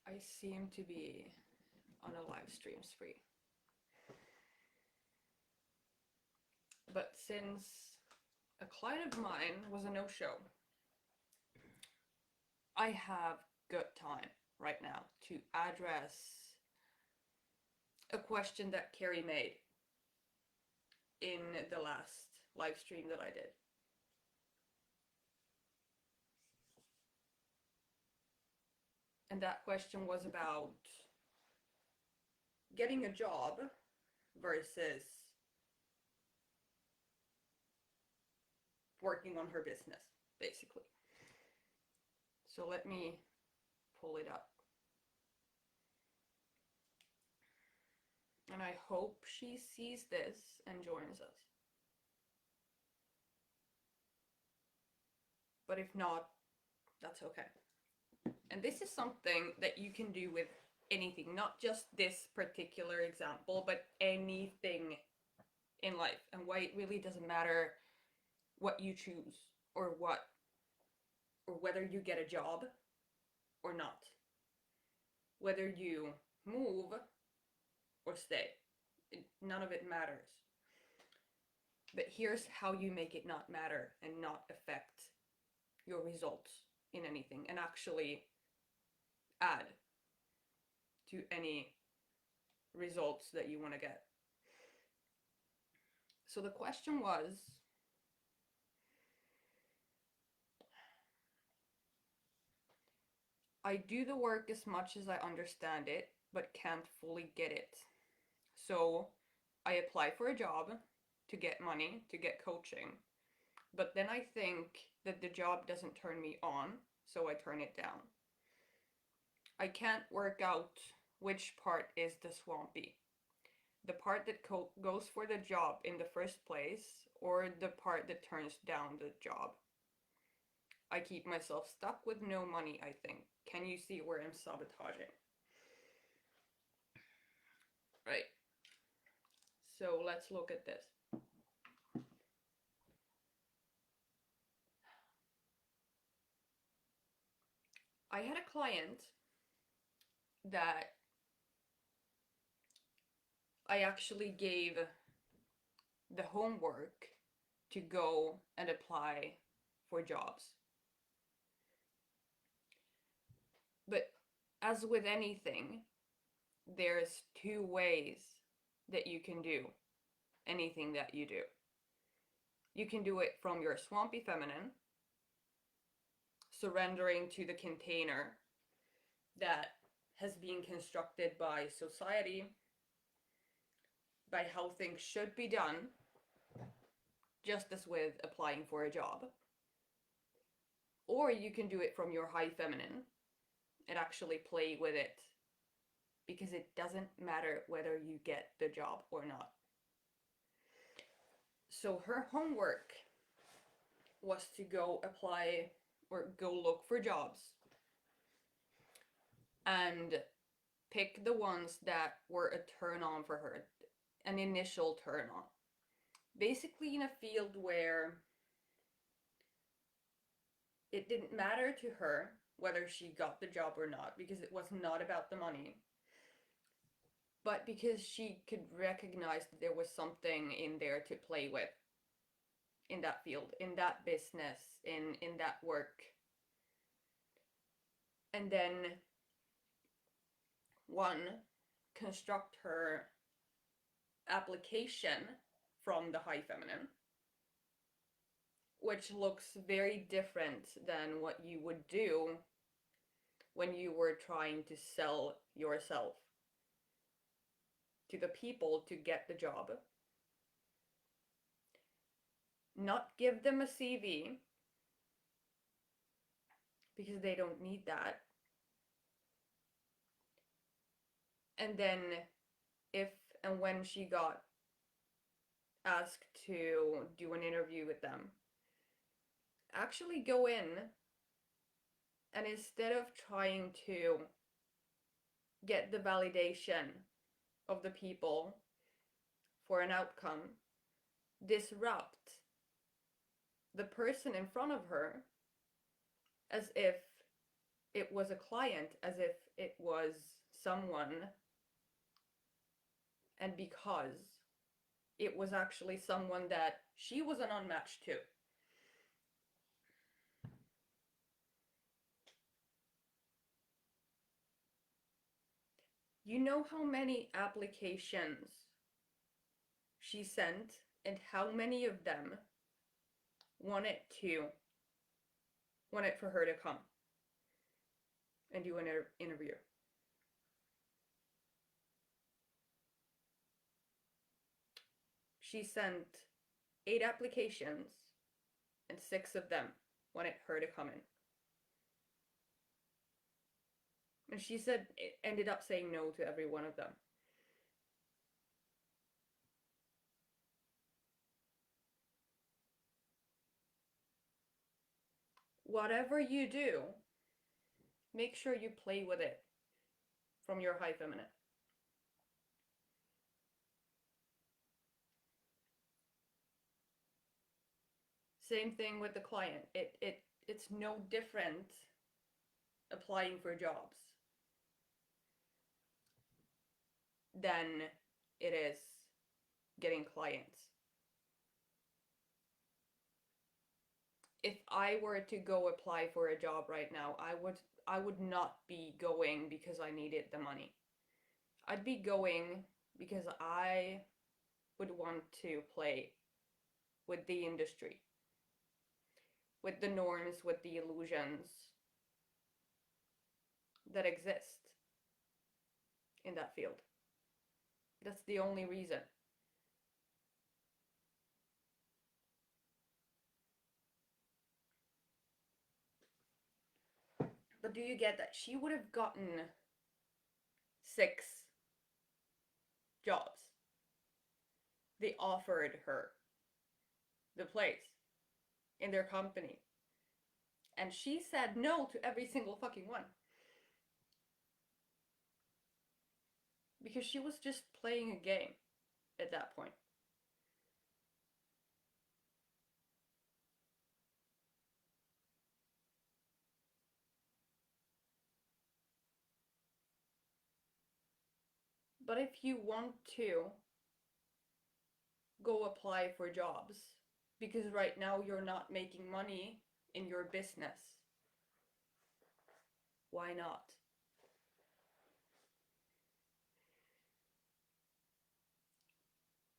I seem to be on a live stream spree. But since a client of mine was a no-show, I have good time right now to address a question that Carrie made in the last live stream that I did. And that question was about getting a job versus working on her business, basically. So let me pull it up. And I hope she sees this and joins us. But if not, that's okay. And this is something that you can do with anything, not just this particular example, but anything in life. And why it really doesn't matter what you choose or whether you get a job or not. Whether you move or stay. None of it matters. But here's how you make it not matter and not affect your results in anything and actually add to any results that you want to get. So the question was, I do the work as much as I understand it, but can't fully get it. So I apply for a job to get money, to get coaching, but then I think that the job doesn't turn me on, so I turn it down. I can't work out which part is the swampy. The part that goes for the job in the first place, or the part that turns down the job. I keep myself stuck with no money, I think. Can you see where I'm sabotaging? Right. So let's look at this. I had a client that I actually gave the homework to go and apply for jobs. But as with anything, there's two ways that you can do anything that you do. You can do it from your swampy feminine, surrendering to the container that has been constructed by society, by how things should be done, just as with applying for a job. Or you can do it from your high feminine and actually play with it, because it doesn't matter whether you get the job or not. So her homework was to go apply or go look for jobs and pick the ones that were a turn on for her, an initial turn on. Basically in a field where it didn't matter to her whether she got the job or not, because it was not about the money, but because she could recognize that there was something in there to play with in that field, in that business, in that work. And then one, construct her application from the high feminine, which looks very different than what you would do when you were trying to sell yourself to the people to get the job. Not give them a CV, because they don't need that. And then if and when she got asked to do an interview with them, actually go in and instead of trying to get the validation of the people for an outcome, disrupt the person in front of her as if it was a client as if it was someone, and because it was actually someone that she was an unmatched to. You know how many applications she sent and how many of them wanted to wanted for her to come and do an interview. She sent 8 applications and 6 of them wanted her to come in. And she said it ended up saying no to every one of them. Whatever you do, make sure you play with it from your high feminine. Same thing with the client. It's no different applying for jobs than it is getting clients. If I were to go apply for a job right now, I would not be going because I needed the money. I'd be going because I would want to play with the industry, with the norms, with the illusions that exist in that field. That's the only reason. But do you get that she would have gotten 6 jobs? They offered her the place in their company. And she said no to every single fucking one. Because she was just playing a game at that point. But if you want to go apply for jobs, because right now you're not making money in your business, why not?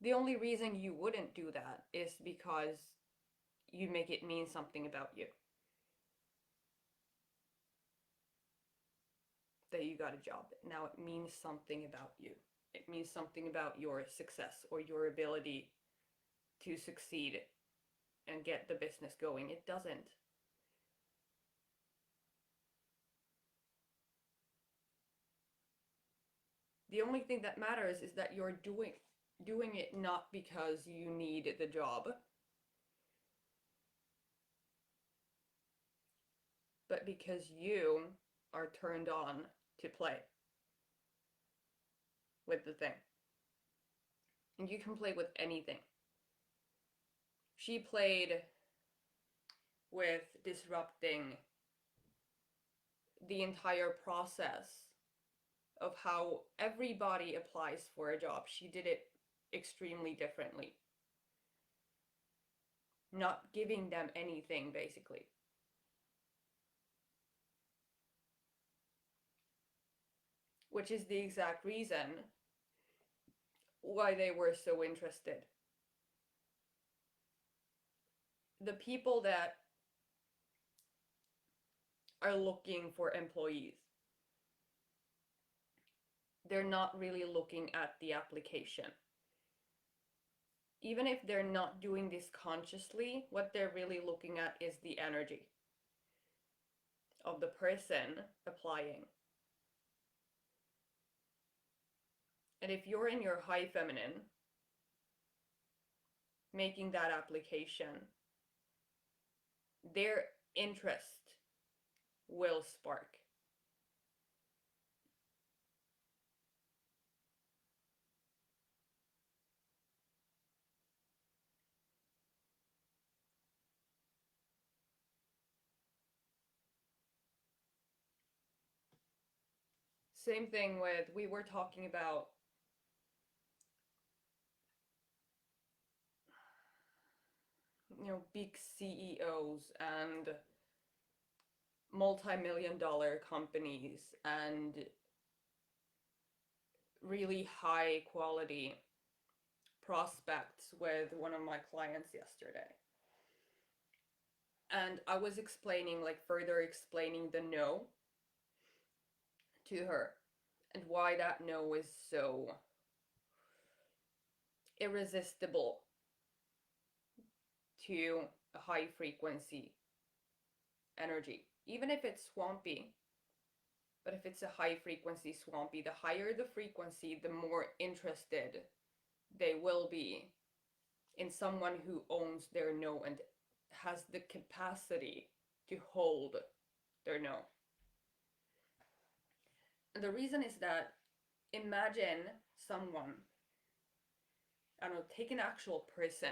The only reason you wouldn't do that is because you make it mean something about you. That you got a job. Now it means something about you. It means something about your success or your ability to succeed and get the business going. It doesn't. The only thing that matters is that you're doing it not because you need the job, but because you are turned on to play with the thing. And you can play with anything. She played with disrupting the entire process of how everybody applies for a job. She did it extremely differently. Not giving them anything, basically. Which is the exact reason why they were so interested. The people that are looking for employees, they're not really looking at the application. Even if they're not doing this consciously, what they're really looking at is the energy of the person applying. And if you're in your high feminine, making that application, their interest will spark. Same thing with, we were talking about, big CEOs and multi-million dollar companies and really high quality prospects with one of my clients yesterday. And I was explaining, like further explaining the no to her and why that no is so irresistible to a high frequency energy. Even if it's swampy, but if it's a high frequency swampy, the higher the frequency, the more interested they will be in someone who owns their no and has the capacity to hold their no. And the reason is that, imagine someone, I don't know, take an actual person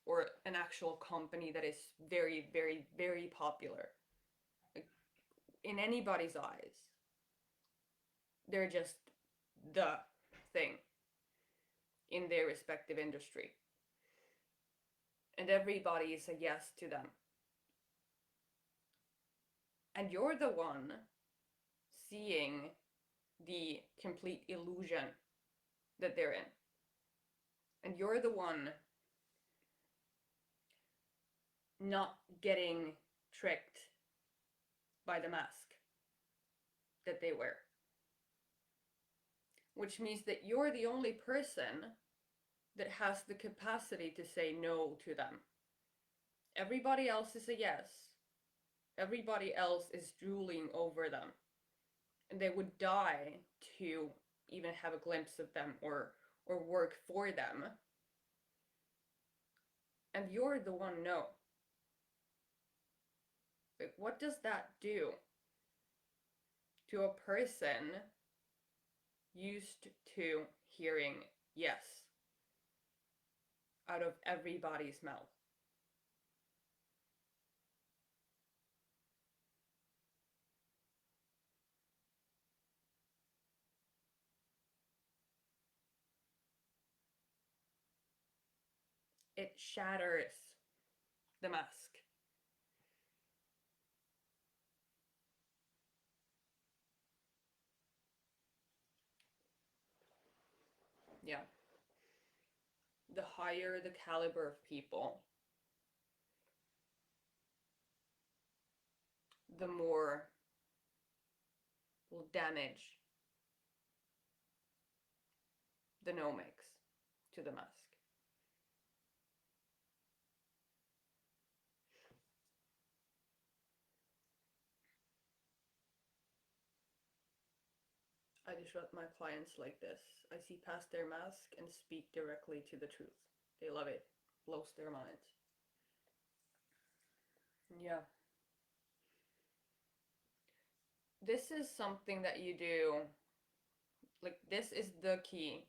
or an actual company that is very, very, very popular. Like, in anybody's eyes, they're just the thing in their respective industry. And everybody is a yes to them. And you're the one seeing the complete illusion that they're in. And you're the one not getting tricked by the mask that they wear. Which means that you're the only person that has the capacity to say no to them. Everybody else is a yes. Everybody else is drooling over them. And they would die to even have a glimpse of them or work for them. And you're the one no. Like, what does that do to a person used to hearing yes out of everybody's mouth? It shatters the mask. Yeah. The higher the caliber of people, the more will damage the no makes to the mask. I just let my clients like this. I see past their mask and speak directly to the truth. They love it. Blows their minds. Yeah. This is something that you do. Like, this is the key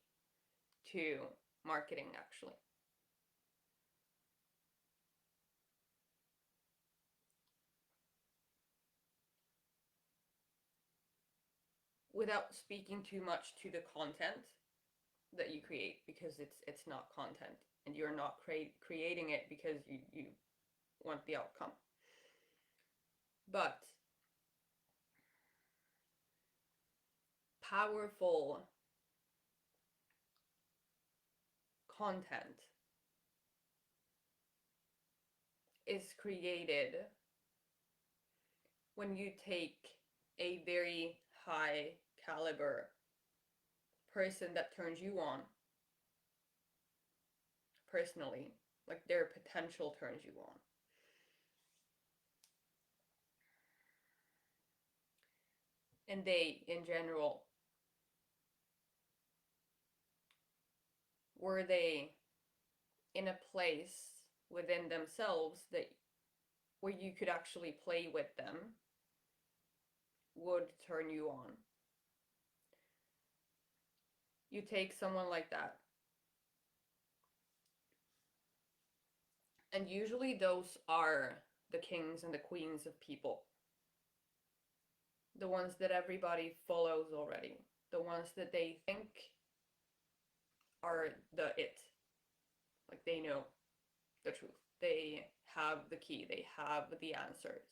to marketing, actually. Without speaking too much to the content that you create, because it's not content and you're not creating it because you want the outcome. But powerful content is created when you take a very high caliber person that turns you on personally, like their potential turns you on. And they, in general, were they in a place within themselves that where you could actually play with them, would turn you on. You take someone like that, and usually those are the kings and the queens of people. the ones that everybody follows already, the ones that they think are the it. Like they know the truth. They have the key, they have the answers.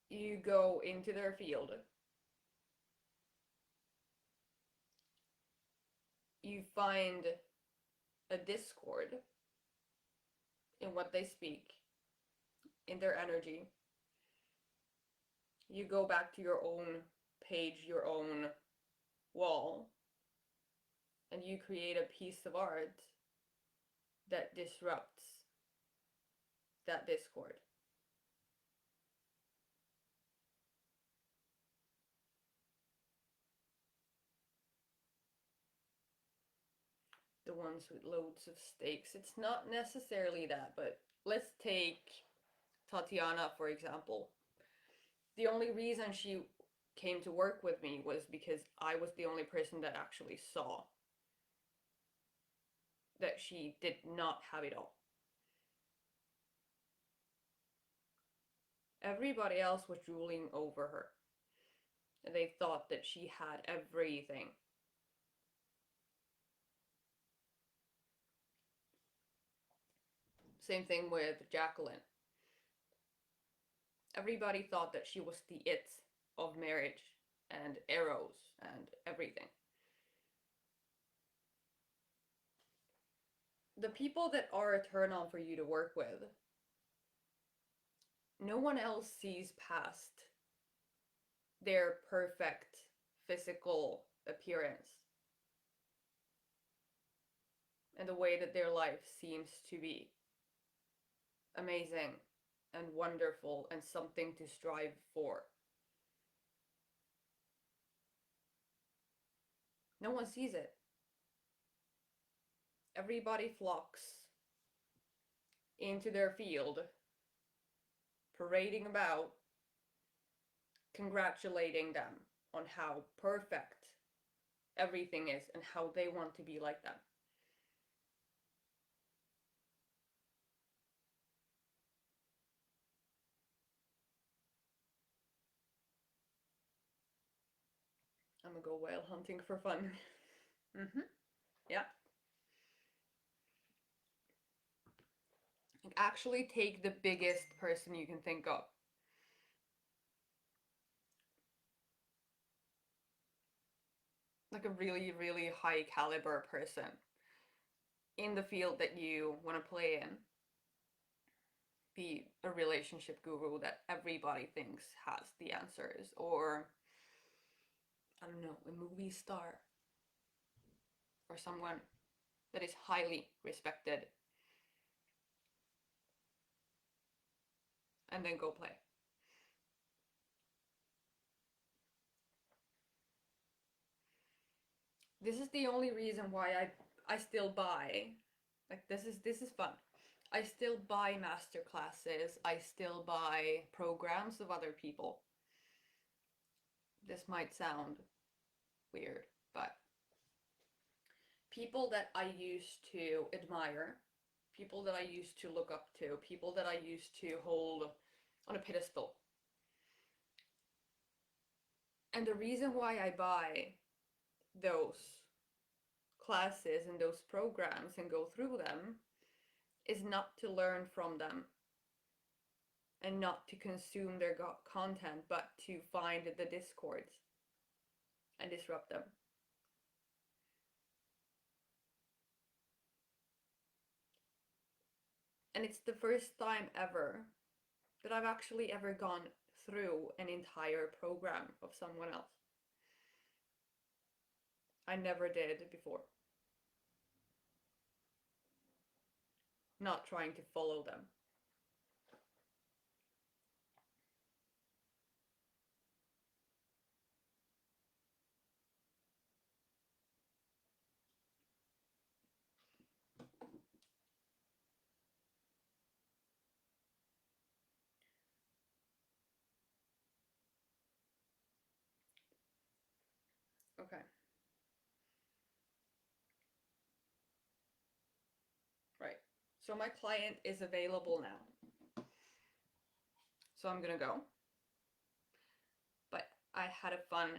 You go into their field, you find a discord in what they speak, in their energy. You go back to your own page, your own wall, and you create a piece of art that disrupts that discord. The ones with loads of stakes. It's not necessarily that, but let's take Tatiana, for example. The only reason she came to work with me was because I was the only person that actually saw that she did not have it all. Everybody else was drooling over her. And they thought that she had everything. Same thing with Jacqueline. Everybody thought that she was the it of marriage and arrows and everything. The people that are a turn on for you to work with, no one else sees past their perfect physical appearance and the way that their life seems to be amazing and wonderful and something to strive for. No one sees it. Everybody flocks into their field, parading about, congratulating them on how perfect everything is and how they want to be like them. I'm gonna go whale hunting for fun. Yeah. Like actually take the biggest person you can think of. Like a really, really high caliber person in the field that you want to play in. Be a relationship guru that everybody thinks has the answers, or I don't know, a movie star, or someone that is highly respected, and then go play. This is the only reason why I still buy. Like this is fun. I still buy master classes. I still buy programs of other people. This might sound weird, but people that I used to admire, people that I used to look up to, people that I used to hold on a pedestal. And the reason why I buy those classes and those programs and go through them is not to learn from them and not to consume their content, but to find the discords and disrupt them. And it's the first time ever that I've actually ever gone through an entire program of someone else. I never did before. Not trying to follow them. Okay. Right. So my client is available now. So I'm gonna go. But I had a fun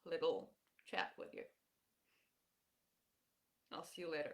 little chat with you. I'll see you later.